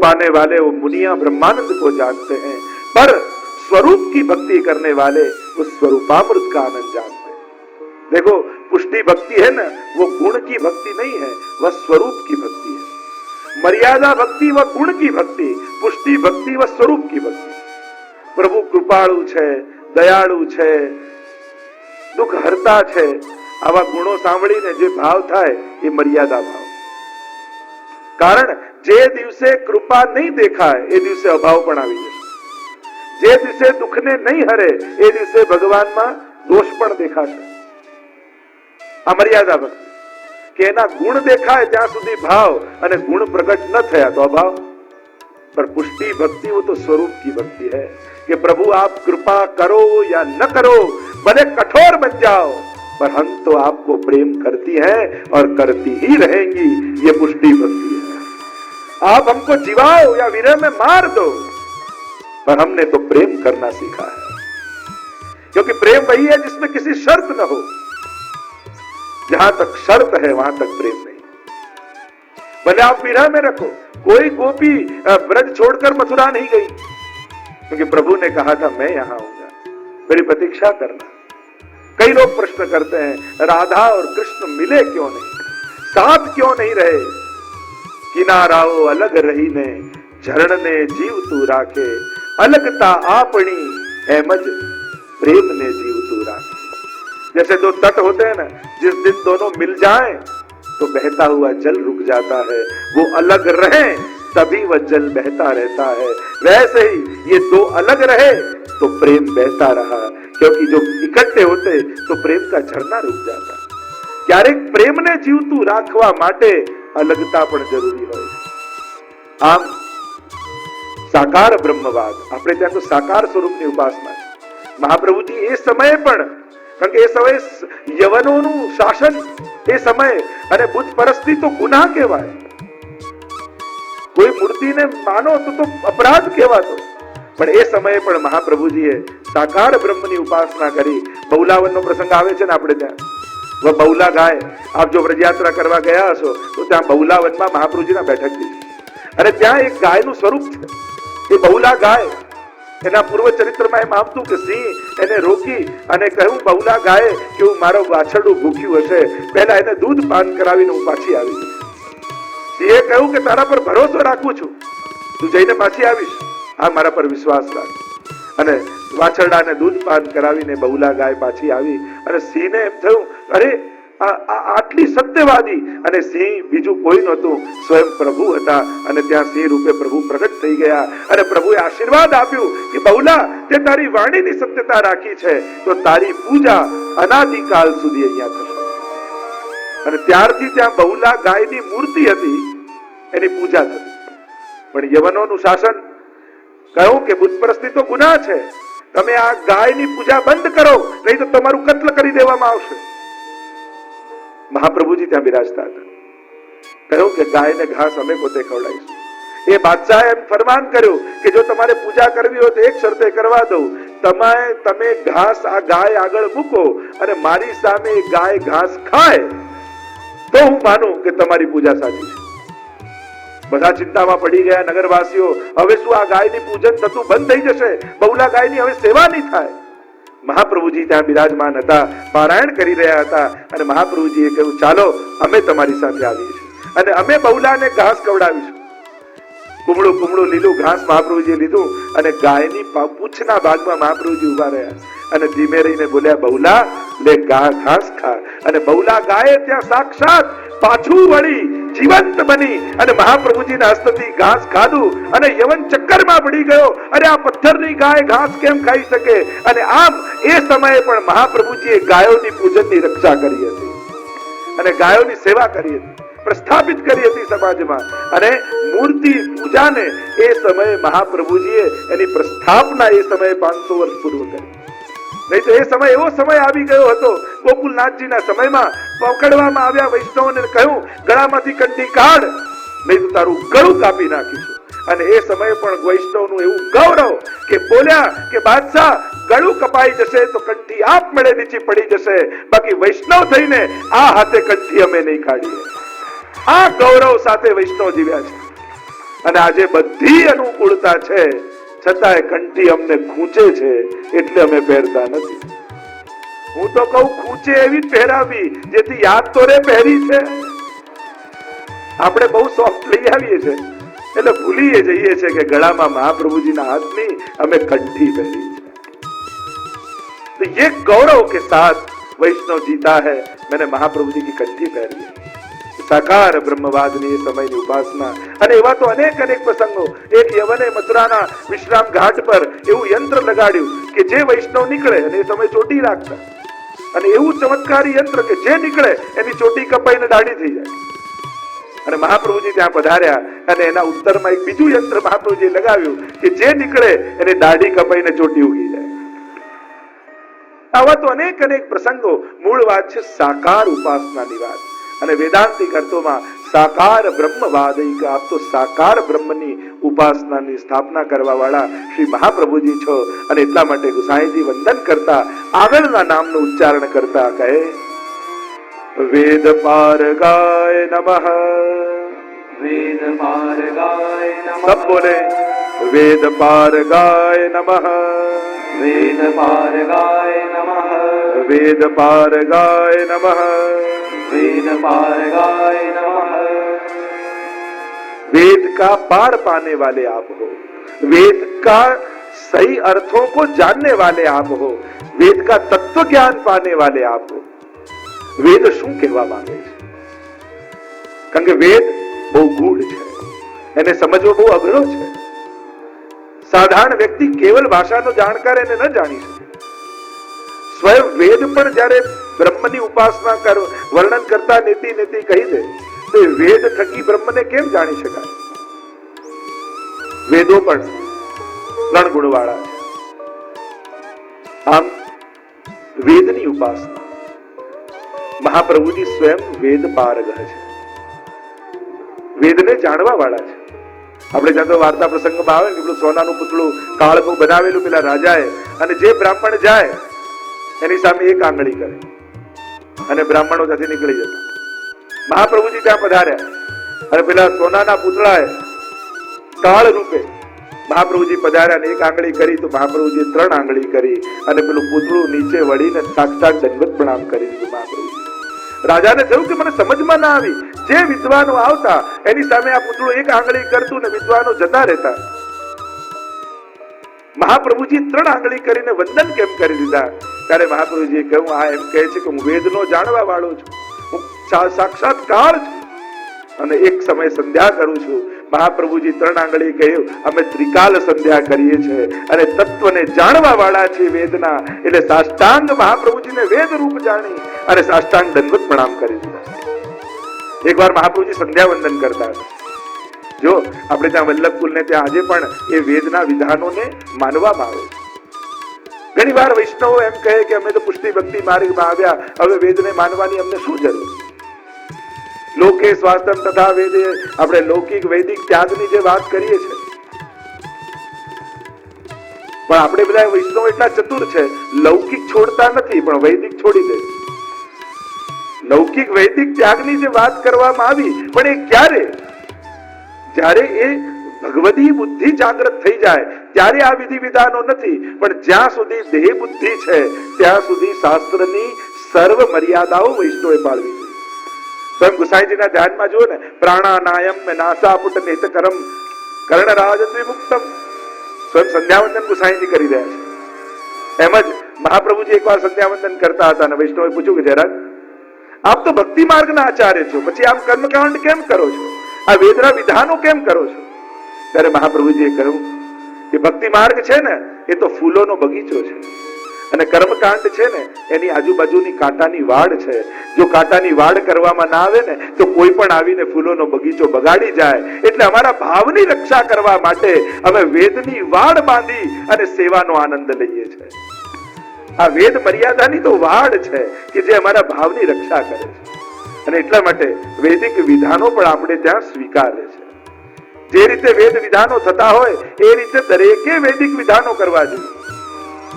पाने वाले वो मुनिया ब्रह्मानंद को जानते हैं, पर स्वरूप की भक्ति करने वाले उस स्वरूपामृत का आनंद जानते हैं। देखो, पुष्टि भक्ति है ना, वो गुण की भक्ति नहीं है, वह स्वरूप की भक्ति है। मर्यादा भक्ति व गुण की भक्ति, पुष्टि भक्ति व स्वरूप की भक्ति। प्रभु कृपाळु छे, दयाळु छे, दुख हरता छे, आवा गुणों सांभळीने जे भाव थाय ए मर्यादा भाव। कारण जे दिवसे कृपा नहीं देखाय ए दिवसे अभाव पण आवी जशे। जे दिवसे दुखने नहीं हरे ए दिवसे भगवान में दोष पण देखाशे। आ मर्यादा भक्ति के एना गुण देखाय त्यां सुधी भाव अने गुण प्रकट न थया तो अभाव। पर पुष्टि भक्ति वो तो स्वरूप की भक्ति है कि प्रभु आप कृपा करो या न करो, भले कठोर बन जाओ, पर हम तो आपको प्रेम करती हैं और करती ही रहेंगी। ये पुष्टि भक्ति है। आप हमको जीवाओ या विरह में मार दो, पर हमने तो प्रेम करना सीखा है। क्योंकि प्रेम वही है जिसमें किसी शर्त न हो। जहां तक शर्त है वहां तक प्रेम नहीं। भले आप विरह में रखो, कोई गोपी ब्रज छोड़कर मथुरा नहीं गई, क्योंकि प्रभु ने कहा था मैं यहां आऊंगा, मेरी प्रतीक्षा करना। कई लोग प्रश्न करते हैं राधा और कृष्ण मिले क्यों नहीं, साथ क्यों नहीं रहे। किनाराओ अलग रही ने, झरण ने जीव तू राखे, अलगता आपनी एमज प्रेम ने जीव तू राखे। जैसे दो तट होते हैं ना, जिस दिन दोनों मिल जाएं तो बहता हुआ जल रुक जाता है, वो अलग रहें तभी वह जल बहता रहता है। वैसे ही ये दो अलग रहे तो प्रेम बहता रहा, क्योंकि जो इकट्ठे होते तो प्रेम का झरना रुक जाता। क्यारेक प्रेम ने जीवતું રાખવા માટે अलगता पण जरूरी હોય। આમ સાકાર બ્રહ્મવાદ, આપણે ત્યાં તો સાકાર સ્વરૂપની ઉપાસના છે। મહાપ્રભુજી એ સમયે પણ, કારણ કે એ સમયે યવનોનું શાસન, એ સમય અને બુદ્ધ પરસ્તી તો ગુનાહ કહેવાય। કોઈ મૂર્તિને માનો તો અપરાધ કહેવાતો, પણ એ સમયે પણ મહાપ્રભુજીએ સાકાર બ્રહ્મની ઉપાસના કરી। બહુલાવનનો પ્રસંગ આવે છે ને આપણે ત્યાં, वह बहुला गाय, आप जो व्रज यात्रा करवा गया हशो तो त्या बहुलावनमा महाप्रभुजीना बैठक थी, अरे त्या एक गायનું સ્વરૂપ છે। એ बहुला ગાય એના પૂર્વ ચરિત્રમાં એમ આવતું કે સિંહ એને રોકી અને કહ્યું बहुला ગાય કે હું મારો વાછરડું ભૂખ્યું હશે, પહેલા એને દૂધ પાન કરાવીને હું પાછી આવી। સિંહે કહ્યું કે તારા પર ભરોસો રાખું છું, તું જઈને પાછી આવીશ, આ મારા પર વિશ્વાસ રાખ। અને વાછરડાને દૂધ પાન કરાવીને बहुला ગાય પાછી આવી અને સિંહને એમ થયું અરે આટલી સત્યવાદી, અને સિંહ બીજું કોઈ નહોતું, સ્વયં પ્રભુ હતા। અને ત્યાં સિંહ રૂપે પ્રભુ પ્રગટ થઈ ગયા અને પ્રભુએ આશીર્વાદ આપ્યું કે बहुला તે તારી વાણીની સત્યતા રાખી છે તો તારી પૂજા અનાદિકાલ સુધી અહીંયા થશે। અને ત્યારથી ત્યાં बहुला ગાયની મૂર્તિ હતી, એની પૂજા થતી। પણ યવનોનું શાસન કહ્યું કે બુતપરસ્તી તો ગુનાહ છે, તમે આ ગાયની પૂજા બંધ કરો, નહીં તો તમારું કત્લ કરી દેવામાં આવશે। મહાપ્રભુજી ત્યાં બિરાજતા હતા, કહ્યું કે ગાયને ઘાસ અમે પોતે ખવડાવીશું। એ બાદશાહે એમ ફરમાન કર્યું કે જો તમારે પૂજા કરવી હોય તો એક શરતે કરવા દઉં, તમે ઘાસ આ ગાય આગળ મૂકો અને મારી સામે ગાય ઘાસ ખાય તો હું માનું કે તમારી પૂજા સાચી છે। બધા ચિંતામાં પડી ગયા નગરવાસીઓ, હવે શું આ ગાયની પૂજન થતું બંધ થઈ જશે, बहुला ગાયની હવે સેવા નહીં થાય। મહાપ્રભુજી ત્યાં બિરાજમાન હતા, પારાયણ કરી રહ્યા હતા અને મહાપ્રભુજીએ કહ્યું ચાલો અમે તમારી સાથે આવીએ છીએ અને અમે बहुलाને ઘાસ ખવડાવીશું। કુમળું કુમળું લીલું ઘાસ મહાપ્રભુજીએ લીધું અને ગાયની પૂંછના ભાગમાં મહાપ્રભુજી ઉભા રહ્યા અને ધીમે રહીને બોલ્યા बहुला લે ઘાસ ખા। અને बहुला ગાયે ત્યાં સાક્ષાત પાછું વળી જીવંત બની અને મહાપ્રભુજીના હસ્તથી ઘાસ ખાધું અને યવન ચક્કરમાં પડી ગયો, અરે આ પથ્થરની ગાય ઘાસ કેમ ખાઈ શકે। અને આમ એ સમયે પણ મહાપ્રભુજીએ ગાયોની પૂજનની રક્ષા કરી હતી અને ગાયોની સેવા કરી હતી, પ્રસ્થાપિત કરી હતી સમાજમાં। અને મૂર્તિ પૂજાને એ સમયે મહાપ્રભુજીએ એની પ્રસ્થાપના એ સમયે 500 વર્ષ પૂર્વ કરી। नहीं तो ये समय एवो समय આવી ગયો હતો, ગોકુલનાથજીના સમયમાં પકડવામાં આવ્યા વૈષ્ણવોને કહ્યું ગળામાંથી કંઠી કાઢ, નહીં તો તારું ગળું કાપી નાખીશું। અને એ સમયે પણ વૈષ્ણવનું એવું ગૌરવ કે બોલ્યા કે બાદશાહ ગળું કપાઈ જશે તો કંઠી આપમેળે નીચે પડી જશે, બાકી વૈષ્ણવ થઈને આ હાથે કંઠી અમે નહીં કાઢીએ। આ ગૌરવ સાથે વૈષ્ણવ જીવ્યા છે। અને આજે બધી અનુકૂળતા છે, છતાંય કંઠી અમને ખૂંચે છે એટલે અમે પહેરતા નથી. હું તો કહું ખૂંચે એવી પહેરાવી જેથી યાદ તો રે પહેરી છે. આપણે બહુ સોફ્ટ લઈ આવીએ છીએ એટલે ભૂલીએ જઈએ છીએ કે ગળામાં મહાપ્રભુજીના હાથની અમે કંઠી પહેરી છે. तो ये गौरव के साथ वैष्णव जीता है, मैंने महाप्रभु जी की कंठी पहनी. साकार ब्रह्मवादनी समयની ઉપાસના. અને એવા તો અનેક પ્રસંગો. એક યવને મથુરાના વિશ્રામ ઘાટ પર એવું યંત્ર લગાડ્યું કે જે વૈષ્ણવ નીકળે અને એ સમય ચોટી રાખતા, અને એવું ચમત્કારી યંત્ર કે જે નીકળે એની ચોટી કપાઈને દાઢી થઈ જાય. અને મહાપ્રભુજી ત્યાં પધાર્યા અને એના ઉત્તરમાં એક બીજું યંત્ર મહાપ્રભુજી લગાવ્યું કે જે નીકળે એને દાઢી કપાઈને ચોટી ઉગી જાય. આવા તો અનેક પ્રસંગો. મૂળ વાત છે સાકાર ઉપાસનાની વાત. અને વેદાંતિક અર્થોમાં સાકાર બ્રહ્મવાદિક, આપ તો સાકાર બ્રહ્મની ઉપાસનાની સ્થાપના કરવા વાળા શ્રી મહાપ્રભુજી છો. અને એટલા માટે ગુસાઈજી વંદન કરતા આગળના નામનું ઉચ્ચારણ કરતા કહે, વેદ પારગાય નમઃ. વેદ પારગાય નમઃ. સબ બોલે વેદ પારગાય નમઃ. વેદ પારગાય નમઃ. વેદ પારગાય નમઃ. वेद पारगाय नमः. वेद का पार पाने वाले आप हो, वेद का सही अर्थों को जानने वाले आप हो, वेद का तत्व ज्ञान पाने वाले आप हो. વેદ શું કહેવા માંગે છે? કારણ કે વેદ બહુ ગૂઢ છે, એને સમજવો બહુ અઘરો છે. સાધારણ વ્યક્તિ કેવલ ભાષાનો જાણકાર એને ન જાણી શકે. સ્વયં વેદ પણ જ્યારે બ્રહ્મની ઉપાસના કરો વર્ણન કરતા નીતિ નીતિ કહી દે તો વેદ થકી બ્રહ્મને કેમ જાણી શકાય? વેદો પણ 3 ગુણ વાળા છે. આમ વેદની ઉપાસના, મહાપ્રભુજી સ્વયં વેદ પારગહ છે, વેદને જાણવા વાળા છે. આપણે જ્યાં તો વાર્તા પ્રસંગમાં આવે કે પેલું સોનાનું પુતળું કાળનું બનાવેલું પેલા રાજાએ, અને જે બ્રાહ્મણ જાય એની સામે એક આંગળી કરે અને બ્રાહ્મણો ત્યાંથી નીકળી જતા. મહાપ્રભુજી ત્યાં પધાર્યા અને પેલા સોનાના પુતળાએ કાળ રૂપે મહાપ્રભુજી પધાર્યા અને એક આંગળી કરી તો મહાપ્રભુજી 3 આંગળી કરી અને પેલું પુતળું નીચે વળીને સાક્ષાત દંડવત પ્રણામ કરી દીધું. મહાપ્રભુજી રાજાને થયું કે મને સમજમાં ના આવી, જે વિદ્વાનો આવતા એની સામે આ પુતળું એક આંગળી કરતું ને વિદ્વાનો જતા રહેતા. મહાપ્રભુજી 3 આંગળી કરીને વંદન કેમ કરી દીધા? ત્યારે મહાપ્રભુજીએ કહ્યું, આ એમ કહે છે કે હું વેદનો જાણવા વાળો છું, હું સાક્ષાત કાળ છું અને એક સમય સંધ્યા કરું છું. મહાપ્રભુજી 3 આંગળી કહ્યું, અમે ત્રિકાલ સંધ્યા કરીએ છીએ અને તત્વને જાણવા વાળા છે વેદના. એટલે સાષ્ટાંગ મહાપ્રભુજીને વેદ રૂપ જાણી અને સાષ્ટાંગ દંડવત પ્રણામ કરી દીધા. એકવાર મહાપ્રભુજી સંધ્યા વંદન કરતા હતા. જો આપણે ત્યાં વલ્લભકુલ ને ત્યાં આજે પણ એ વેદના વિધાનોને માનવામાં આવે. ઘણી વાર વૈષ્ણવો એમ કહે કે અમે તો પુષ્ટિ ભક્તિ માર્ગમાં આવ્યા, હવે વેદને માનવાની અમને શું જરૂર? લોકે સ્વાસ્થ્યમ તથા વેદે, આપણે લૌકિક વૈદિક ત્યાગની જે વાત કરીએ છીએ, પણ આપણે બધા વૈષ્ણવ એટલા ચતુર છે, લૌકિક છોડતા નથી પણ વૈદિક છોડી દે. લૌકિક વૈદિક ત્યાગની જે વાત કરવામાં આવી, પણ એ ક્યારે? જ્યારે એ ભગવદી બુદ્ધિ જાગૃત થઈ જાય ત્યારે આ વિધિ વિધાનો નથી. પણ જ્યાં સુધી દેહ બુદ્ધિ છે ત્યાં સુધી શાસ્ત્રની સર્વ મર્યાદાઓ વૈષ્ણવે પાળવી છે. સ્વયં ગુસાઈજીના ધ્યાનમાં જુઓ ને, પ્રાણાનાયમ નાસાપુટ નેતકરમ કર્ણરાજ વિમુક્તમ. સ્વયં સંધ્યાવંદન ગુસાઈજી કરી રહ્યા છે. એમ જ મહાપ્રભુજી એકવાર સંધ્યાવંદન કરતા હતા અને વૈષ્ણવે પૂછ્યું કે જરા આપ તો ભક્તિ માર્ગના આચાર્ય છો, પછી આપ કર્મકાંડ કેમ કરો છો? આ વેદના વિધાનો કેમ કરો છો? ત્યારે મહાપ્રભુજીએ કહ્યું કે ભક્તિ માર્ગ છે ને એ તો ફૂલોનો બગીચો છે, અને કર્મકાંડ છે ને એની આજુબાજુની કાંટાની વાડ છે. જો કાંટાની વાડ કરવામાં ના આવે ને તો કોઈ પણ આવીને ફૂલોનો બગીચો બગાડી જાય. એટલે અમારા ભાવની રક્ષા કરવા માટે અમે વેદની વાડ બાંધી અને સેવાનો આનંદ લઈએ છીએ. આ વેદ મર્યાદાની તો વાડ છે કે જે અમારા ભાવની રક્ષા કરે છે. અને એટલા માટે વૈદિક વિધાનો પણ આપણે ત્યાં સ્વીકારે છે. જે રીતે વેદ વિધાનો થતા હોય એ રીતે દરેકે વૈદિક વિધાનો કરવા જોઈએ.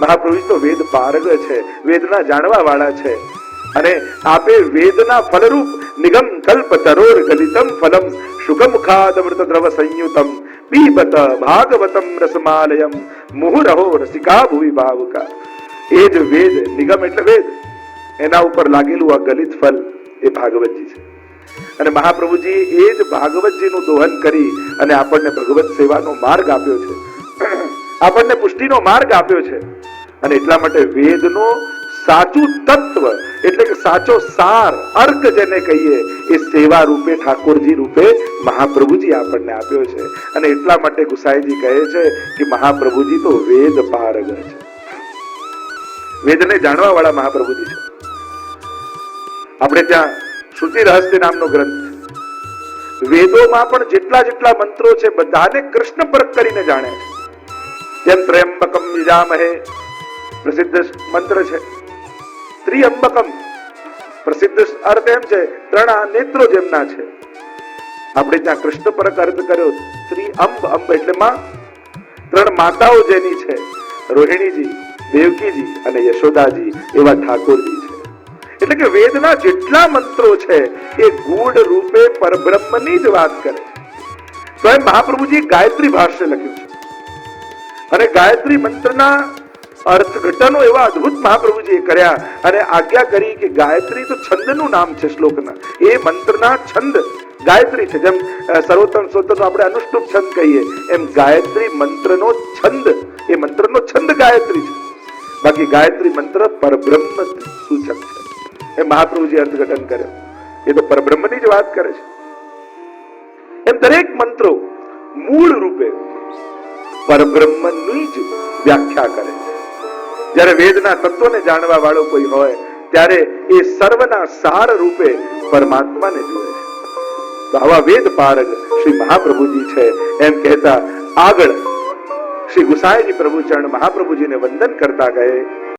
મહાપ્રભુ તો વેદ પારગ છે, વેદના જાણવા વાળા છે. અને આપે વેદના ફલરૂપ નિગમ કલ્પ તરોર ગલિતમ ફલમ શુકમુખાદમૃત દ્રવ સંયુતમ પીબત ભાગવતમ રસમાલયમ મુહુરહો રસિકા ભુવિ ભાવુકા. એ જ વેદ, નિગમ એટલે વેદ, એના ઉપર લાગેલું આ ગલિત ફલ એ ભાગવતજી છે. અને મહાપ્રભુજી એ જ ભાગવતજીનું દોહન કરી અને આપણને ભગવત સેવાનો માર્ગ આપ્યો છે, આપણને પુષ્ટિનો માર્ગ આપ્યો છે. અને એટલા માટે વેદનો સાચું તત્વ એટલે કે સાચો સાર, અર્ક જેને કહીએ, એ સેવા રૂપે, ઠાકોરજી રૂપે મહાપ્રભુજી આપણને આપ્યો છે. અને એટલા માટે ગુસાઈજી કહે છે કે મહાપ્રભુજી તો વેદ પારગ છે, વેદને જાણવા વાળા મહાપ્રભુજી છે. આપણે ત્યાં શ્રુતિ રહસ્ય નામનો ગ્રંથ છે. વેદોમાં પણ જેટલા જેટલા મંત્રો છે બધાને કૃષ્ણ પરક કરીને જાણે છે. જેમ ત્ર્યંબકમ યજામહે પ્રસિદ્ધ મંત્ર છે, ત્રિઅંબકમ પ્રસિદ્ધ અર્થ એમ છે ત્રણ નેત્રો જેમના છે. આપણે ત્યાં કૃષ્ણ પરક અર્થ કર્યો ત્રિઅંબ, અંબ એટલે માં, ત્રણ માતાઓ જેની છે, રોહિણીજી, દેવકીજી અને યશોદાજી, એવા ઠાકોરજી છે. એટલે કે વેદના જેટલા મંત્રો છે એ ગૂઢ રૂપે પરબ્રહ્મની જ વાત કરે છે. સ્વયં મહાપ્રભુજી ગાયત્રી ભાષ્ય લખ્યું છે અને ગાયત્રી મંત્રના અર્થઘટનો એવા અદ્ભુત મહાપ્રભુજીએ કર્યા અને આજ્ઞા કરી કે ગાયત્રી તો છંદનું નામ છે શ્લોકના, એ મંત્રના છંદ ગાયત્રી છે. જેમ સર્વોત્તમ સ્તોત્રનો આપણે અનુષ્ટુપ છંદ કહીએ એમ ગાયત્રી મંત્રનો છંદ, એ મંત્રનો છંદ ગાયત્રી છે. બાકી ગાયત્રી મંત્ર પરબ્રહ્મ સૂચક છે, એ મહાપ્રભુજી અર્થઘટન કર્યો. એ તો પરબ્રહ્મની જ વાત કરે છે. એમ દરેક મંત્રો મૂળ રૂપે પરબ્રહ્મની જ વ્યાખ્યા કરે છે. જ્યારે વેદના તત્વને જાણવા વાળો કોઈ હોય ત્યારે એ સર્વના સાર રૂપે પરમાત્માને જુએ છે. તો આવા વેદ પારગ શ્રી મહાપ્રભુજી છે. એમ કહેતા આગળ શ્રી ગુસાઈજી પ્રભુ ચરણ મહાપ્રભુજીને વંદન કરતા ગયે.